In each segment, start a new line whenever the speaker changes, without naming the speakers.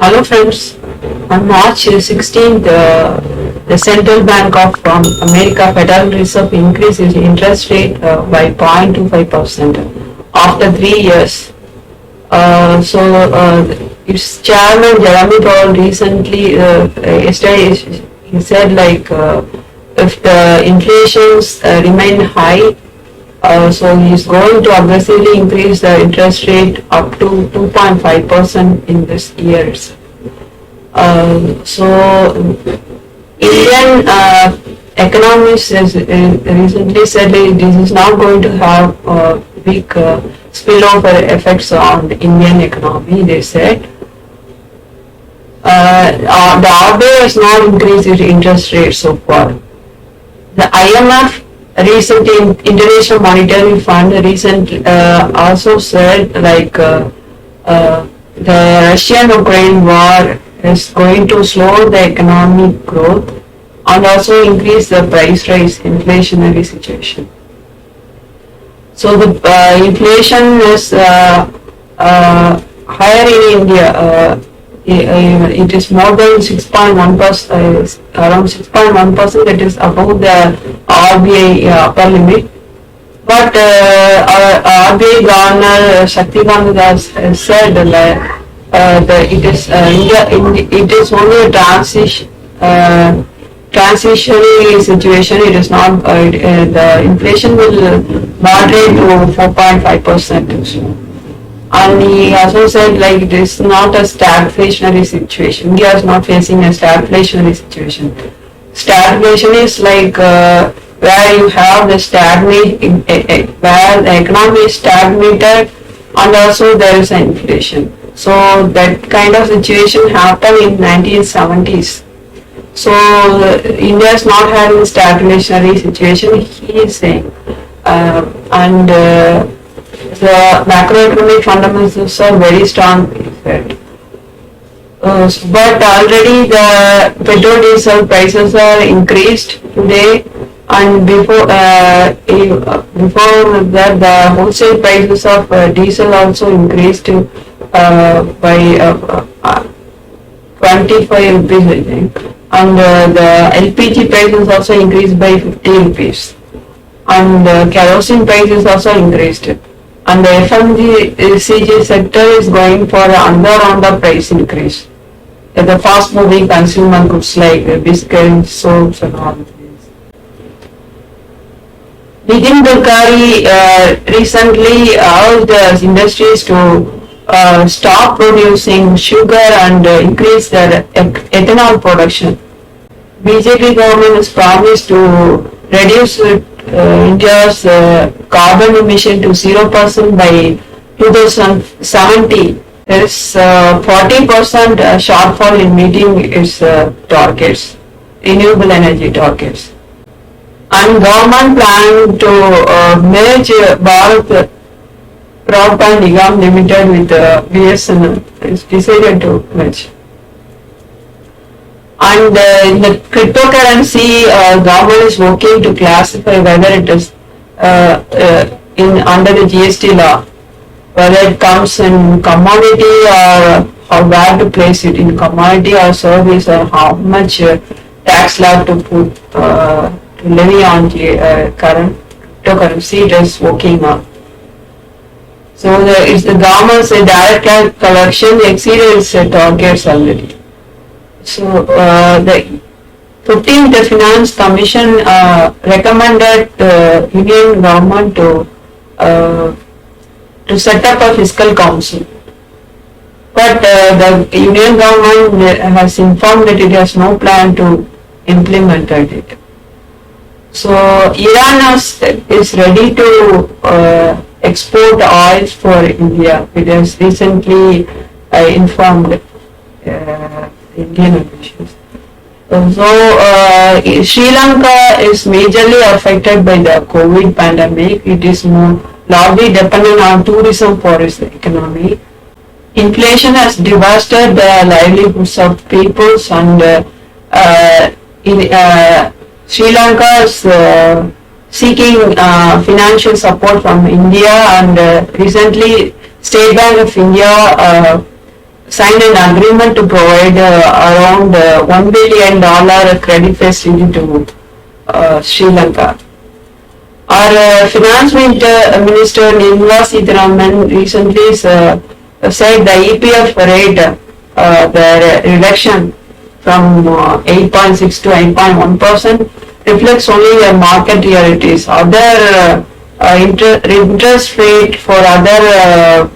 Hello friends, on March 16th, the Central Bank of America Federal Reserve increased its interest rate by 0.25% after 3 years. Its chairman Jeremy Powell recently, yesterday, he said if the inflations remain high, so he is going to aggressively increase the interest rate up to 2.5% in this year. Indian economists has recently said that this is not going to have big spillover effects on the Indian economy. They said the RBI has not increased its interest rate so far. The IMF, International Monetary Fund, also said the Russian-Ukraine war is going to slow the economic growth and also increase the price rise inflationary situation. So the inflation is higher in India. It is more than 6.1%, around 6.1%. That is above the RBI upper limit. But our RBI Governor Shaktikant Das said that it is only a transitionary situation. It is not the inflation will moderate to 4.5%. And he also said it is not a stagflationary situation. India is not facing a stagflationary situation. Stagflation is where you have the where the economy is stagnated and also there is an inflation. So that kind of situation happened in 1970s. So India is not having a stagflationary situation, he is saying. The macroeconomic fundamentals are very strong, he said. But already the petrol diesel prices are increased today, and before that the wholesale prices of diesel also increased by 25 rupees, I think, and the LPG prices also increased by 50 rupees, and kerosene prices also increased. And the FMCG sector is going for another round of price increase. The fast-moving consumer goods like biscuits, soaps, and all these. Nitin Gadkari recently urged the industries to stop producing sugar and increase their ethanol production. BJP government has promised to reduce India's carbon emission to 0% by 2070. There is 40% shortfall in meeting its targets, renewable energy targets. And government plan to merge Bharat Broadband Nigam Limited with BSNL. It's decided to merge. And in the cryptocurrency, government is working to classify whether it is under the GST law, whether it comes in commodity or where to place it in commodity or service, or how much tax slab to put to levy on current cryptocurrency. It is working on. So it's the government's direct collection exceeded its targets already. So the 15th Finance Commission recommended the Union government to set up a fiscal council. But the Union government has informed that it has no plan to implement it. So Iran is ready to export oil for India. It has recently informed Indian officials. Sri Lanka is majorly affected by the COVID pandemic. It is largely dependent on tourism for its economy. Inflation has devastated the livelihoods of peoples, and Sri Lanka is seeking financial support from India, and recently State Bank of India signed an agreement to provide around $1 billion credit facility to Sri Lanka. Our Finance Minister Nirmala Sitharaman recently said the EPF rate, the reduction from 8.6 to 8.1% reflects only market realities. Other interest rate for other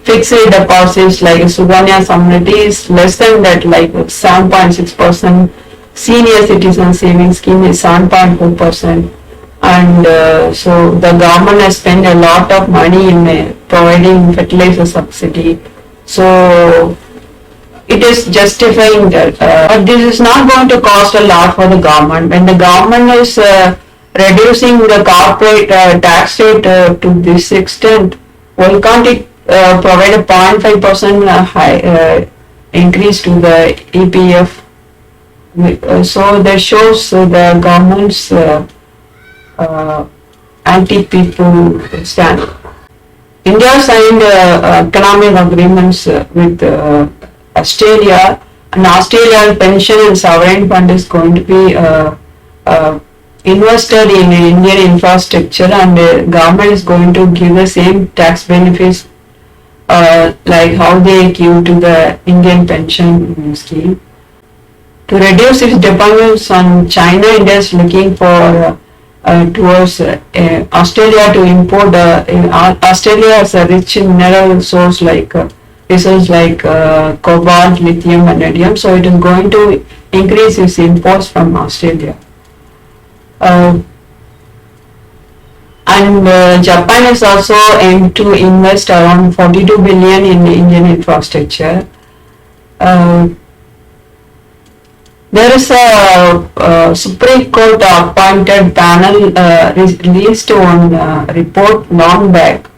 fixed deposits like Suganya Samriddhi is less than that, like 7.6%. Senior citizen savings scheme is 7.4%. And so the government has spent a lot of money in providing fertilizer subsidy. So it is justifying that. But this is not going to cost a lot for the government. When the government is reducing the corporate tax rate to this extent, why can't it provide a 0.5% increase to the EPF? So that shows the government's anti-people stand. India signed economic agreements with Australia, and Australian pension and sovereign fund is going to be invested in Indian infrastructure, and the government is going to give the same tax benefits like how they give to the Indian pension scheme. To reduce its dependence on China, India is looking for towards Australia to import. Australia has a rich mineral source like resources like cobalt, lithium, vanadium. So it is going to increase its imports from Australia. And Japan is also aimed to invest around 42 billion in Indian infrastructure. There is a Supreme Court appointed panel released one report long back,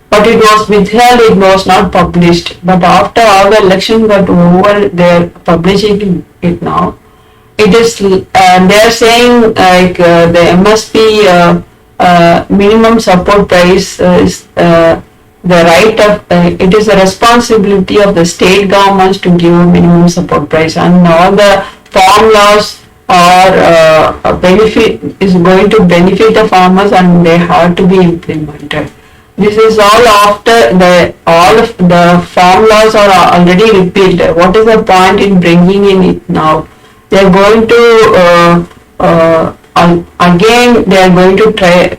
but it was withheld, it was not published. But after all the election got over, they are publishing it now. It is, they are saying like the MSP minimum support price is the right of, it is the responsibility of the state governments to give a minimum support price, and all the farm laws are benefit is going to benefit the farmers, and they have to be implemented. This is all after all of the farm laws are already repealed. What is the point in bringing in it now? They are going to again they are going to try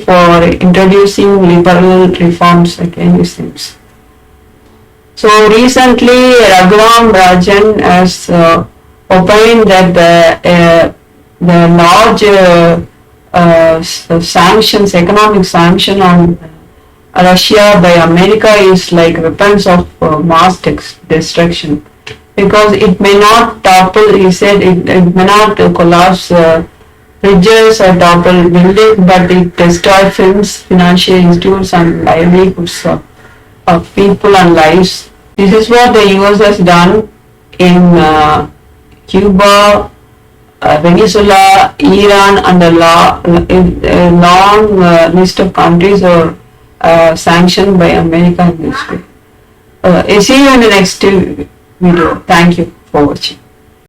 for introducing liberal reforms again, it seems. So recently Raghuram Rajan has opined that the large sanctions, economic sanction on Russia by America is like weapons of mass destruction, because it may not topple, he said, it may not collapse bridges or topple buildings, but it destroys films, financial institutes, and livelihoods of people and lives. This is what the US has done in Cuba, Venezuela, Iran, and a long list of countries are sanctioned by America in this way. See you in the next video. Thank you for watching.